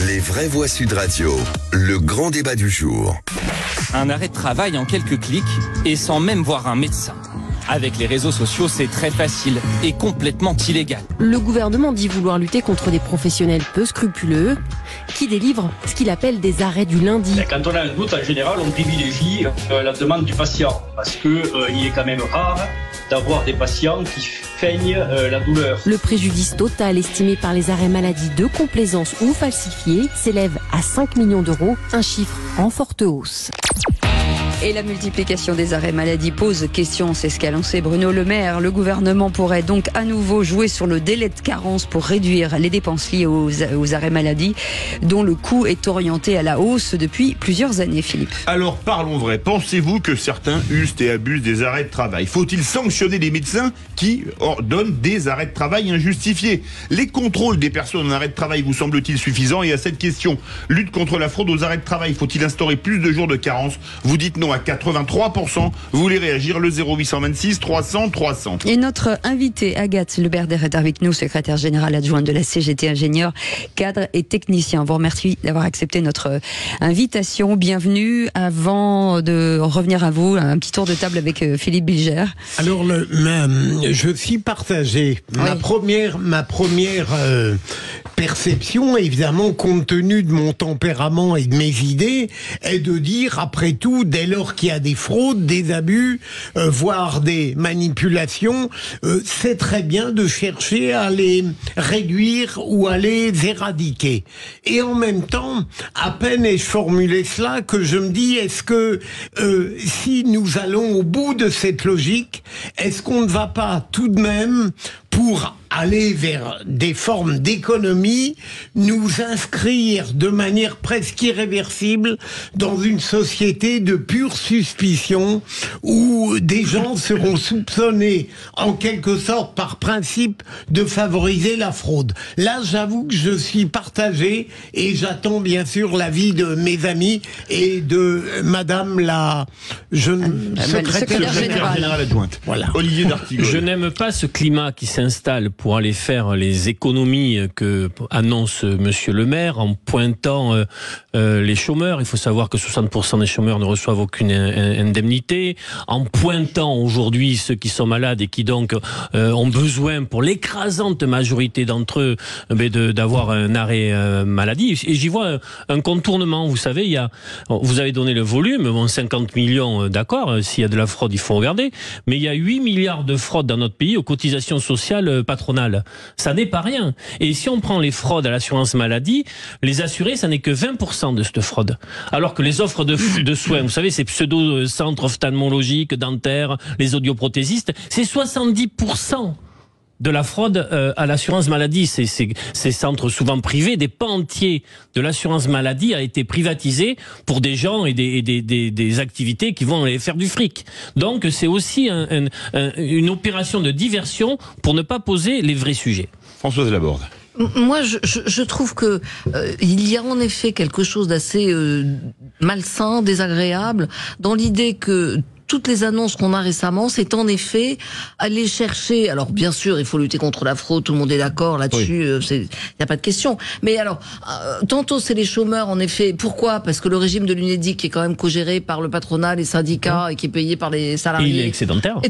Les vraies voix Sud Radio, le grand débat du jour. Un arrêt de travail en quelques clics et sans même voir un médecin. Avec les réseaux sociaux, c'est très facile et complètement illégal. Le gouvernement dit vouloir lutter contre des professionnels peu scrupuleux qui délivrent ce qu'il appelle des arrêts du lundi. Quand on a un doute, en général, on privilégie la demande du patient parce qu'il est quand même rare d'avoir des patients qui feignent la douleur. Le préjudice total estimé par les arrêts maladie de complaisance ou falsifiés s'élève à 5 millions d'euros, un chiffre en forte hausse. Et la multiplication des arrêts maladie pose question, c'est ce qu'a lancé Bruno Le Maire. Le gouvernement pourrait donc à nouveau jouer sur le délai de carence pour réduire les dépenses liées aux arrêts maladie, dont le coût est orienté à la hausse depuis plusieurs années, Philippe. Alors parlons vrai, pensez-vous que certains usent et abusent des arrêts de travail? Faut-il sanctionner les médecins qui ordonnent des arrêts de travail injustifiés? Les contrôles des personnes en arrêt de travail vous semble-t-il suffisants? Et à cette question, lutte contre la fraude aux arrêts de travail, faut-il instaurer plus de jours de carence? Vous dites non à 83%. Vous voulez réagir, le 0826 300 300. Et notre invité, Agathe Leberder, est avec nous, secrétaire générale adjointe de la CGT, ingénieur, cadre et technicien. Vous remercie d'avoir accepté notre invitation. Bienvenue. Avant de revenir à vous, un petit tour de table avec Philippe Bilger. Alors, je suis partagé. Oui. Ma première perception, évidemment, compte tenu de mon tempérament et de mes idées, est de dire, après tout, dès lors qu'il y a des fraudes, des abus, voire des manipulations, c'est très bien de chercher à les réduire ou à les éradiquer. Et en même temps, à peine ai-je formulé cela que je me dis, est-ce que si nous allons au bout de cette logique, est-ce qu'on ne va pas tout de même, pour aller vers des formes d'économie, nous inscrire de manière presque irréversible dans une société de pure suspicion où des gens seront soupçonnés en quelque sorte par principe de favoriser la fraude. Là, j'avoue que je suis partagé et j'attends bien sûr l'avis de mes amis et de Madame la secrétaire générale adjointe. Voilà. Olivier d'Artigol. Je n'aime pas ce climat qui s'installe pour aller faire les économies que annonce Monsieur le Maire en pointant les chômeurs. Il faut savoir que 60% des chômeurs ne reçoivent aucune indemnité. En pointant aujourd'hui ceux qui sont malades et qui donc ont besoin, pour l'écrasante majorité d'entre eux, d'avoir un arrêt maladie. Et j'y vois un contournement. Vous savez, vous avez donné le volume, 50 millions, d'accord, s'il y a de la fraude, il faut regarder. Mais il y a 8 milliards de fraudes dans notre pays aux cotisations sociales patronales. Ça n'est pas rien. Et si on prend les fraudes à l'assurance maladie, les assurés, ça n'est que 20% de cette fraude. Alors que les offres de soins, vous savez, ces pseudo-centres ophtalmologiques, dentaires, les audioprothésistes, c'est 70% de la fraude à l'assurance maladie. Ces centres souvent privés, des pans entiers de l'assurance maladie a été privatisé pour des gens et des activités qui vont aller faire du fric. Donc c'est aussi une opération de diversion pour ne pas poser les vrais sujets. Françoise Laborde. Moi, je trouve que il y a en effet quelque chose d'assez malsain, désagréable, dans l'idée que toutes les annonces qu'on a récemment, c'est en effet aller chercher. Alors bien sûr, il faut lutter contre la fraude, tout le monde est d'accord là-dessus, il n'y a pas de question. Mais alors, tantôt c'est les chômeurs, en effet. Pourquoi? Parce que le régime de l'UNEDIC, qui est quand même co-géré par le patronat, les syndicats, et qui est payé par les salariés, il est excédentaire.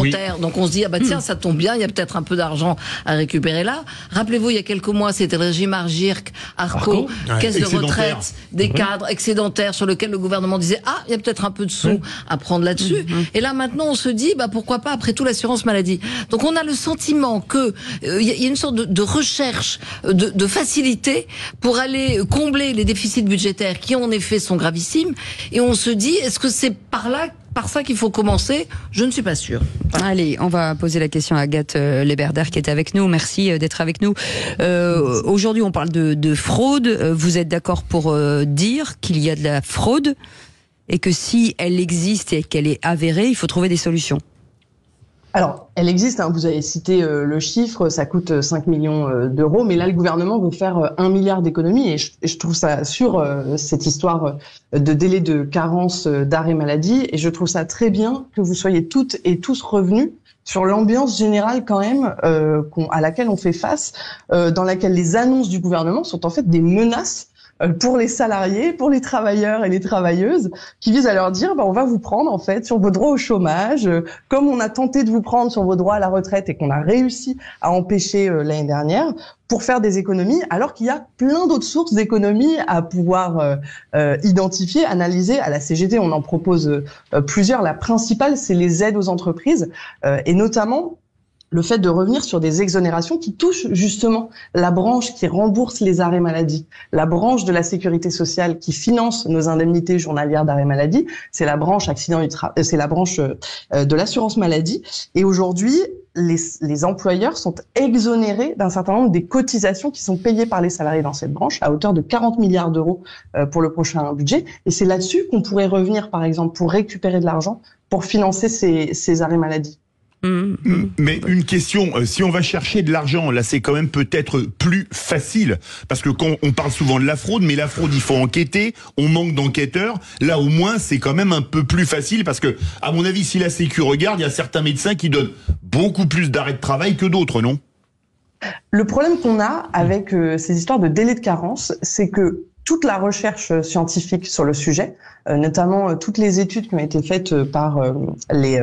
Oui. Donc on se dit, ah bah tiens, ça tombe bien, il y a peut-être un peu d'argent à récupérer là. Rappelez-vous, il y a quelques mois, c'était le régime Agirc, Arco, caisse de retraite, des cadres excédentaires, sur lequel le gouvernement disait, ah, il y a peut-être un peu de sous à prendre là-dessus. Et là maintenant on se dit pourquoi pas après tout l'assurance maladie. Donc on a le sentiment que il y a une sorte de recherche de facilité pour aller combler les déficits budgétaires qui en effet sont gravissimes, et on se dit est-ce que c'est par ça qu'il faut commencer? Je ne suis pas sûre. Voilà. Allez, on va poser la question à Agathe Leberder qui est avec nous. Merci d'être avec nous. Aujourd'hui on parle de fraude. Vous êtes d'accord pour dire qu'il y a de la fraude et que si elle existe et qu'elle est avérée, il faut trouver des solutions? Alors, elle existe, vous avez cité le chiffre, ça coûte 5 millions d'euros, mais là, le gouvernement veut faire 1 milliard d'économies, et je trouve ça sur cette histoire de délai de carence d'arrêt maladie, et je trouve ça très bien que vous soyez toutes et tous revenus sur l'ambiance générale quand même à laquelle on fait face, dans laquelle les annonces du gouvernement sont en fait des menaces pour les salariés, pour les travailleurs et les travailleuses, qui vise à leur dire on va vous prendre en fait sur vos droits au chômage, comme on a tenté de vous prendre sur vos droits à la retraite et qu'on a réussi à empêcher l'année dernière, pour faire des économies, alors qu'il y a plein d'autres sources d'économies à pouvoir identifier, analyser. À la CGT, on en propose plusieurs. La principale, c'est les aides aux entreprises, et notamment le fait de revenir sur des exonérations qui touchent justement la branche qui rembourse les arrêts maladie, la branche de la sécurité sociale qui finance nos indemnités journalières d'arrêt maladie, c'est la branche accident du c'est la branche de l'assurance maladie. Et aujourd'hui, les employeurs sont exonérés d'un certain nombre des cotisations qui sont payées par les salariés dans cette branche à hauteur de 40 milliards d'euros pour le prochain budget. Et c'est là-dessus qu'on pourrait revenir, par exemple, pour récupérer de l'argent pour financer ces arrêts maladie. Mais une question, si on va chercher de l'argent, là c'est quand même peut-être plus facile, parce que quand on parle souvent de la fraude, mais la fraude il faut enquêter, on manque d'enquêteurs, là au moins c'est quand même un peu plus facile, parce que à mon avis si la Sécu regarde, il y a certains médecins qui donnent beaucoup plus d'arrêts de travail que d'autres, non? Le problème qu'on a avec ces histoires de délai de carence, c'est que toute la recherche scientifique sur le sujet, notamment toutes les études qui ont été faites par les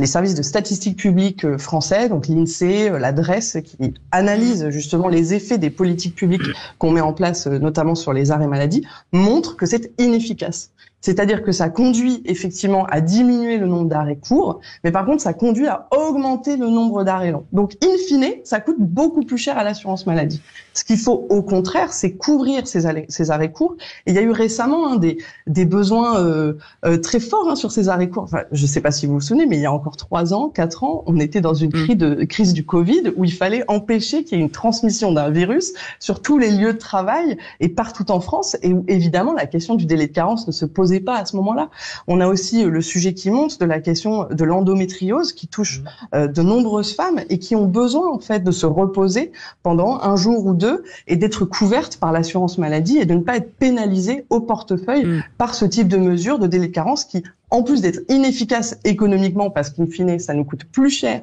services de statistiques publiques français, donc l'INSEE, l'adresse, qui analysent justement les effets des politiques publiques qu'on met en place, notamment sur les arrêts maladie, montrent que c'est inefficace. C'est-à-dire que ça conduit effectivement à diminuer le nombre d'arrêts courts, mais par contre, ça conduit à augmenter le nombre d'arrêts longs. Donc, in fine, ça coûte beaucoup plus cher à l'assurance maladie. Ce qu'il faut, au contraire, c'est couvrir ces arrêts courts. Et il y a eu récemment des besoins très forts sur ces arrêts courts. Enfin, je ne sais pas si vous vous souvenez, mais il y a encore 3 ans, 4 ans, on était dans une crise du Covid où il fallait empêcher qu'il y ait une transmission d'un virus sur tous les lieux de travail et partout en France. Et où, évidemment, la question du délai de carence ne se posait pas à ce moment-là. On a aussi le sujet qui monte de la question de l'endométriose qui touche de nombreuses femmes et qui ont besoin en fait de se reposer pendant un jour ou deux et d'être couvertes par l'assurance maladie et de ne pas être pénalisées au portefeuille par ce type de mesures de délai de carence qui, en plus d'être inefficace économiquement parce qu'in fine ça nous coûte plus cher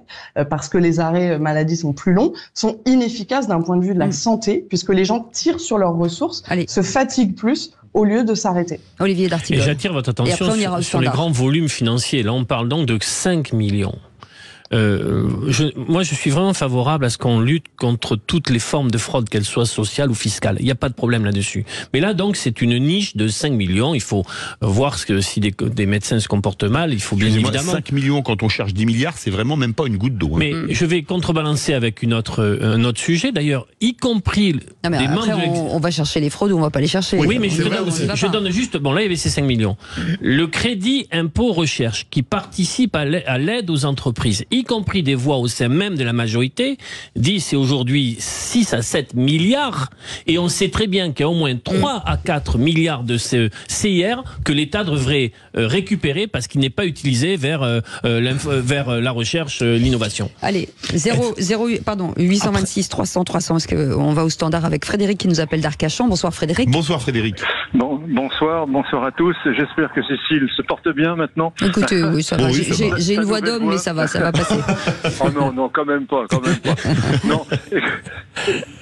parce que les arrêts maladie sont plus longs, sont inefficaces d'un point de vue de la santé puisque les gens tirent sur leurs ressources, se fatiguent plus au lieu de s'arrêter. Olivier D'Artigol. Et j'attire votre attention sur les grands volumes financiers. Là, on parle donc de 5 millions. Moi, je suis vraiment favorable à ce qu'on lutte contre toutes les formes de fraude, qu'elles soient sociales ou fiscales. Il n'y a pas de problème là-dessus. Mais là, donc, c'est une niche de 5 millions. Il faut voir si des médecins se comportent mal. Il faut bien évidemment... 5 millions, quand on cherche 10 milliards, c'est vraiment même pas une goutte d'eau. Mais je vais contrebalancer avec un autre sujet, d'ailleurs, y compris non, mais des après, membres... on va chercher les fraudes ou on va pas les chercher. Oui, mais je donne juste... Bon, là, il y avait ces 5 millions. Le crédit impôt recherche qui participe à l'aide aux entreprises, y compris des voix au sein même de la majorité, dit c'est aujourd'hui 6 à 7 milliards et on sait très bien qu'il y a au moins 3 à 4 milliards de CIR que l'État devrait récupérer parce qu'il n'est pas utilisé vers la recherche, l'innovation. Allez, 826 300 300, est-ce qu'on va au standard avec Frédéric qui nous appelle d'Arcachon. Bonsoir Frédéric. Bonsoir Frédéric. Bonsoir à tous. J'espère que Cécile se porte bien maintenant. Écoutez, oui, ça va. J'ai une voix d'homme, mais ça va passer. Oh non, quand même pas. Non,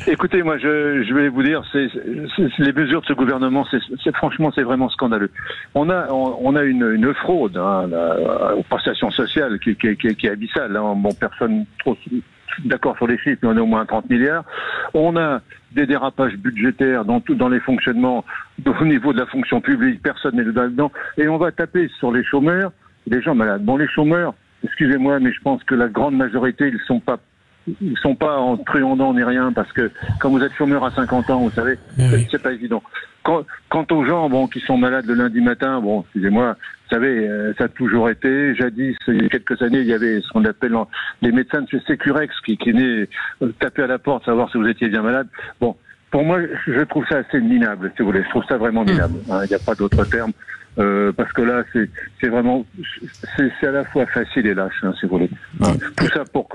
écoutez, moi, je vais vous dire, les mesures de ce gouvernement, franchement, c'est vraiment scandaleux. On a une fraude aux prestations sociales qui est abyssale. Hein. Bon, personne trop d'accord sur les chiffres, mais on est au moins 30 milliards. On a des dérapages budgétaires dans les fonctionnements au niveau de la fonction publique, personne n'est dedans, et on va taper sur les chômeurs, les gens malades. Bon, les chômeurs, excusez-moi, mais je pense que la grande majorité, ils sont pas en truandant ni rien, parce que quand vous êtes chômeur à 50 ans, vous savez, c'est pas évident. Quant aux gens, qui sont malades le lundi matin, excusez-moi, vous savez, ça a toujours été. Jadis, il y a quelques années, il y avait ce qu'on appelle les médecins de chez Sécurex qui venaient taper à la porte, savoir si vous étiez bien malade. Bon, pour moi, je trouve ça assez minable, si vous voulez. Je trouve ça vraiment minable. Il n'y a pas d'autre terme. Parce que là, c'est vraiment, c'est à la fois facile et lâche, si vous voulez. Tout ça pour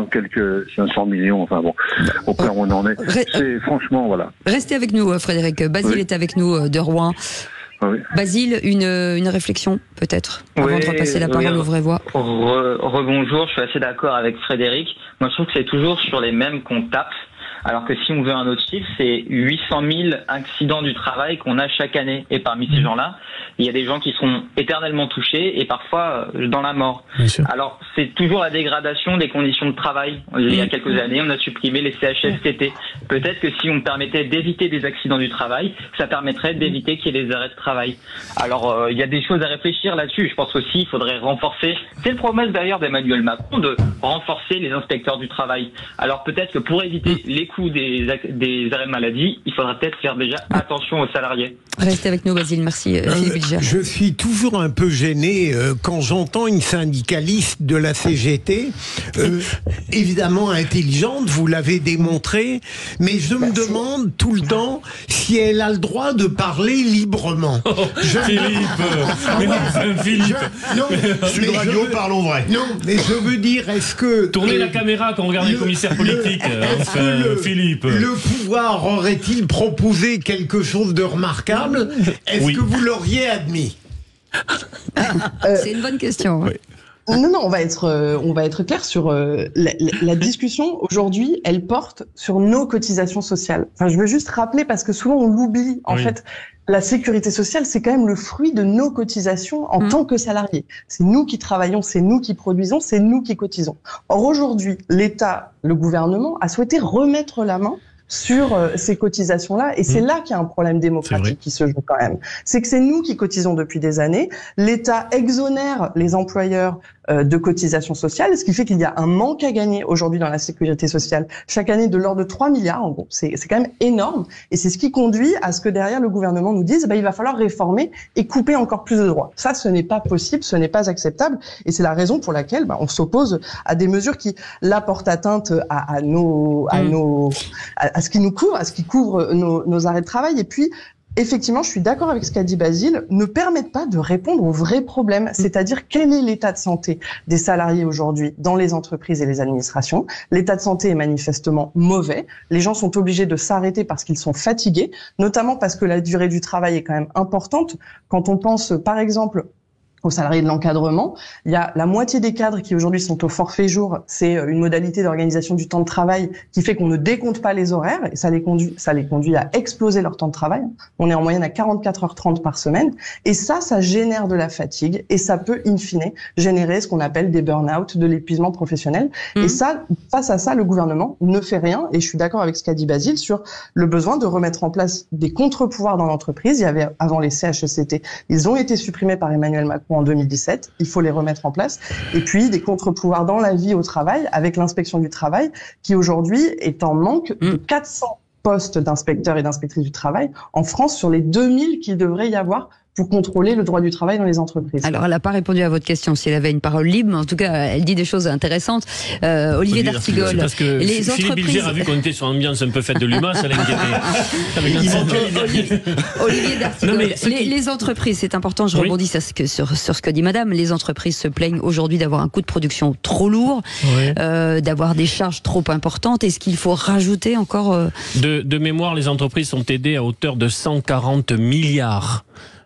quelques 500 millions, enfin bon, au point où on en est. C'est franchement, voilà. Restez avec nous, Frédéric. Basile est avec nous de Rouen. Oui. Basile, une réflexion, peut-être, avant de repasser la parole aux vraies voix. Rebonjour, je suis assez d'accord avec Frédéric. Moi, je trouve que c'est toujours sur les mêmes qu'on tape. Alors que si on veut un autre chiffre, c'est 800 000 accidents du travail qu'on a chaque année. Et parmi ces gens-là, il y a des gens qui seront éternellement touchés et parfois dans la mort. Alors, c'est toujours la dégradation des conditions de travail. Il y a quelques années, on a supprimé les CHSCT. Peut-être que si on permettait d'éviter des accidents du travail, ça permettrait d'éviter qu'il y ait des arrêts de travail. Alors, il y a des choses à réfléchir là-dessus. Je pense aussi qu'il faudrait renforcer, c'est le promesse d'ailleurs d'Emmanuel Macron, de renforcer les inspecteurs du travail. Alors peut-être que pour éviter les coûts des arrêts maladie, il faudra peut-être faire déjà attention aux salariés. Restez avec nous, Basile. Merci, Philippe Bilger. Je suis toujours un peu gêné quand j'entends une syndicaliste de la CGT, évidemment intelligente, vous l'avez démontré, mais je me demande tout le temps si elle a le droit de parler librement. Philippe Sud Radio, parlons vrai. Non, mais je veux dire, est-ce que... Tournez la caméra quand on regarde les commissaires politiques. Philippe. Le pouvoir aurait-il proposé quelque chose de remarquable? Est-ce que vous l'auriez admis? C'est une bonne question. Oui. Non, on va être clair sur la discussion aujourd'hui. Elle porte sur nos cotisations sociales. Enfin, je veux juste rappeler parce que souvent on l'oublie. En fait, la sécurité sociale, c'est quand même le fruit de nos cotisations en tant que salariés. C'est nous qui travaillons, c'est nous qui produisons, c'est nous qui cotisons. Or aujourd'hui, l'État, le gouvernement, a souhaité remettre la main sur ces cotisations-là. Et c'est là qu'il y a un problème démocratique qui se joue quand même. C'est que c'est nous qui cotisons depuis des années. L'État exonère les employeurs de cotisations sociales, ce qui fait qu'il y a un manque à gagner aujourd'hui dans la sécurité sociale. Chaque année de l'ordre de 3 milliards, en gros. C'est quand même énorme. Et c'est ce qui conduit à ce que derrière le gouvernement nous dise, il va falloir réformer et couper encore plus de droits. Ça, ce n'est pas possible, ce n'est pas acceptable. Et c'est la raison pour laquelle on s'oppose à des mesures qui, là, portent atteinte à ce qui nous couvre, à ce qui couvre nos arrêts de travail. Et puis, effectivement, je suis d'accord avec ce qu'a dit Basile, ne permettent pas de répondre aux vrais problèmes, c'est-à-dire quel est l'état de santé des salariés aujourd'hui dans les entreprises et les administrations. L'état de santé est manifestement mauvais. Les gens sont obligés de s'arrêter parce qu'ils sont fatigués, notamment parce que la durée du travail est quand même importante. Quand on pense, par exemple, aux salariés de l'encadrement, il y a la moitié des cadres qui aujourd'hui sont au forfait jour. C'est une modalité d'organisation du temps de travail qui fait qu'on ne décompte pas les horaires et ça les conduit à exploser leur temps de travail. On est en moyenne à 44h30 par semaine et ça génère de la fatigue et ça peut in fine générer ce qu'on appelle des burn-out, de l'épuisement professionnel. Et ça, face à ça, le gouvernement ne fait rien et je suis d'accord avec ce qu'a dit Basile sur le besoin de remettre en place des contre-pouvoirs dans l'entreprise. Il y avait avant les CHSCT, ils ont été supprimés par Emmanuel Macron en 2017, il faut les remettre en place. Et puis des contre-pouvoirs dans la vie au travail, avec l'inspection du travail, qui aujourd'hui est en manque de 400 postes d'inspecteurs et d'inspectrices du travail en France sur les 2000 qu'il devrait y avoir pour contrôler le droit du travail dans les entreprises. Alors, elle n'a pas répondu à votre question si elle avait une parole libre, mais en tout cas, elle dit des choses intéressantes. Olivier d'Artigol, parce que les Philippe Bilger a vu qu'on était sur l'ambiance un peu faite de l'humain, ça l'a inquiété. Olivier d'Artigol, les entreprises, c'est important, je rebondis sur ce que dit madame, les entreprises se plaignent aujourd'hui d'avoir un coût de production trop lourd, d'avoir des charges trop importantes. Est-ce qu'il faut rajouter encore... De mémoire, les entreprises sont aidées à hauteur de 140 milliards.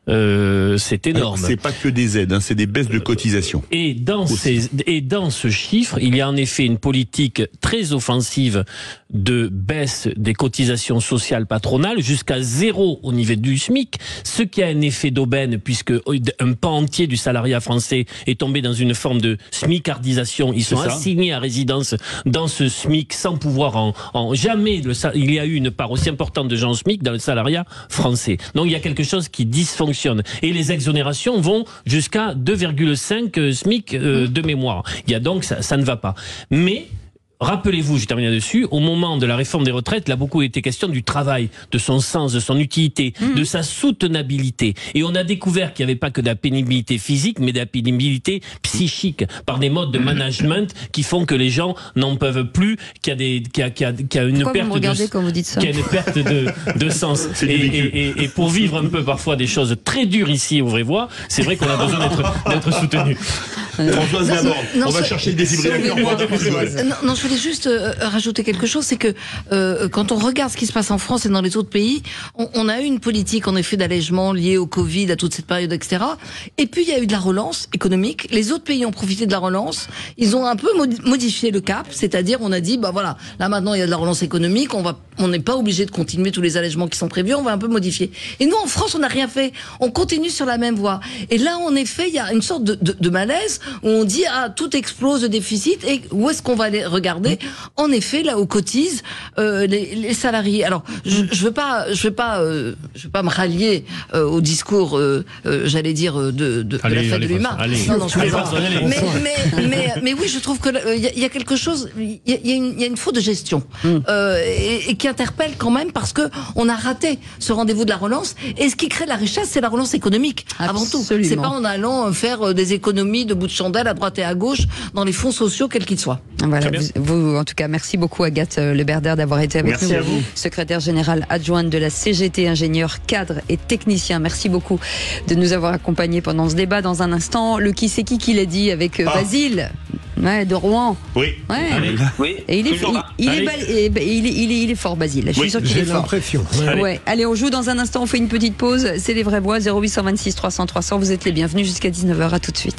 C'est énorme. C'est pas que des aides, c'est des baisses de cotisations. Et dans ce chiffre, il y a en effet une politique très offensive de baisse des cotisations sociales patronales jusqu'à 0 au niveau du SMIC, ce qui a un effet d'aubaine puisque un pan entier du salariat français est tombé dans une forme de smicardisation. Ils sont assignés à résidence dans ce SMIC sans pouvoir jamais il y a eu une part aussi importante de gens au SMIC dans le salariat français. Donc il y a quelque chose qui dysfonctionne. Et les exonérations vont jusqu'à 2,5 SMIC de mémoire. Il y a donc ça ne va pas. Mais rappelez-vous, je termine là-dessus, au moment de la réforme des retraites, il a beaucoup été question du travail, de son sens, de son utilité, de sa soutenabilité. Et on a découvert qu'il n'y avait pas que de la pénibilité physique, mais de la pénibilité psychique, par des modes de management qui font que les gens n'en peuvent plus, qu'il y a une perte de sens. Et pour vivre un peu parfois des choses très dures ici, ouvrez-voix, c'est vrai qu'on a besoin d'être soutenu. Françoise Laborde, on va chercher le défibrillateur. Non, je voulais juste rajouter quelque chose, c'est que quand on regarde ce qui se passe en France et dans les autres pays, on a eu une politique en effet d'allègement liée au Covid, à toute cette période, etc. Et puis il y a eu de la relance économique. Les autres pays ont profité de la relance. Ils ont un peu modifié le cap, c'est-à-dire on a dit bah voilà, là maintenant il y a de la relance économique, on n'est pas obligé de continuer tous les allègements qui sont prévus, on va un peu modifier. Et nous en France on n'a rien fait, on continue sur la même voie. Et là en effet il y a une sorte de malaise où on dit ah tout explose, le déficit, et où est-ce qu'on va aller regarder? En effet là où cotisent les salariés. Alors je veux pas me rallier au discours j'allais dire de la fête de l'humain. Non, je plaisante. Mais oui, je trouve que il y a quelque chose, il y a une faute de gestion et qui interpelle quand même, parce que on a raté ce rendez-vous de la relance. Et ce qui crée de la richesse, c'est la relance économique avant tout. C'est pas en allant faire des économies de bout de chandelle à droite et à gauche dans les fonds sociaux quels qu'ils soient. Voilà, vous en tout cas, merci beaucoup Agathe Leberder d'avoir été avec nous, secrétaire générale adjointe de la CGT, ingénieur, cadre et technicien. Merci beaucoup de nous avoir accompagnés pendant ce débat. Dans un instant, le qui c'est qui l'a dit avec Basile. Ouais, de Rouen. Oui. Ouais. Oui. Et il est fort, Basile. Je suis sûr qu'il est fort. J'ai l'impression. Ouais. Allez, on joue dans un instant. On fait une petite pause. C'est les vrais bois. 0826 300 300. Vous êtes les bienvenus jusqu'à 19h. À tout de suite.